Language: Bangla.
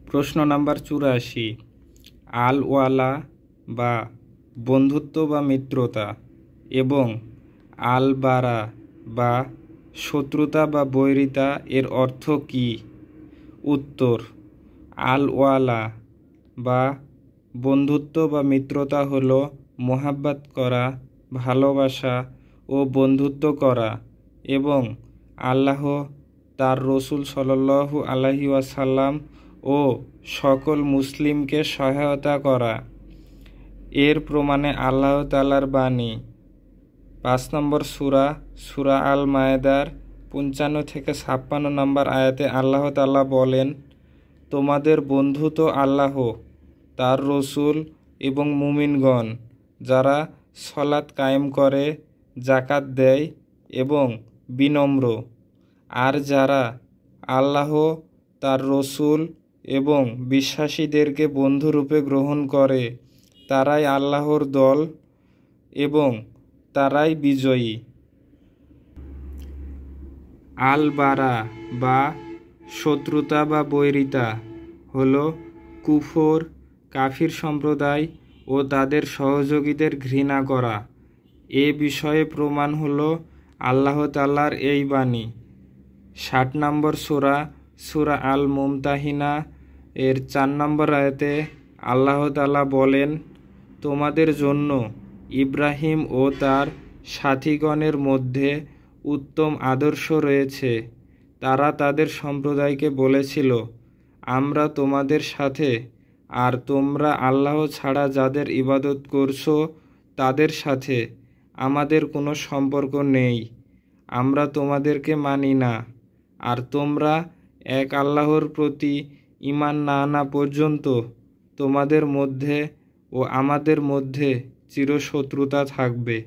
প্রশ্ন নাম্বার 84, আল ওয়ালা বা বন্ধুত্ব বা মিত্রতা এবং আল বারা বা শত্রুতা বা বৈরিতা এর অর্থ কী? উত্তর, আল ওয়ালা বা বন্ধুত্ব বা মিত্রতা হলো মোহাব্বত করা, ভালোবাসা ও বন্ধুত্ব করা এবং আল্লাহ, তার রসুল সাল্লাল্লাহু আলাইহি ওয়াসাল্লাম ও সকল মুসলিমকে সহায়তা করা। এর প্রমাণে আল্লাহ তাআলার বাণী 5 নম্বর সূরা আল মায়েদার 55 থেকে 56 নম্বর আয়াতে আল্লাহ তাআলা বলেন, তোমাদের বন্ধু তো আল্লাহ, তার রসুল এবং মুমিনগণ, যারা সলাত কায়েম করে, জাকাত দেয় এবং বিনম্র। আর যারা আল্লাহ, তার রসুল এবং বিশ্বাসীদেরকে বন্ধুরূপে গ্রহণ করে, তারাই আল্লাহর দল এবং তারাই বিজয়ী। আল বারা বা শত্রুতা বা বৈরিতা হলো কুফর, কাফির সম্প্রদায় ও তাদের সহযোগীদের ঘৃণা করা। এ বিষয়ে প্রমাণ হলো আল্লাহ তাআলার এই বাণী 60 নম্বর সূরা আল মুমতাহিনা এর 4 নম্বর আয়াতে আল্লাহ তাআলা বলেন, তোমাদের জন্য ইব্রাহিম ও তার সাথীগণের মধ্যে উত্তম আদর্শ রয়েছে। তারা তাদের সম্প্রদায়কে বলেছিল, আমরা তোমাদের সাথে, আর তোমরা আল্লাহ ছাড়া যাদের ইবাদত করছো তাদের সাথে আমাদের কোনো সম্পর্ক নেই। আমরা তোমাদেরকে মানি না, আর তোমরা এক আল্লাহর প্রতি ঈমান না আনা পর্যন্ত তোমাদের মধ্যে ও আমাদের মধ্যে চিরশত্রুতা থাকবে।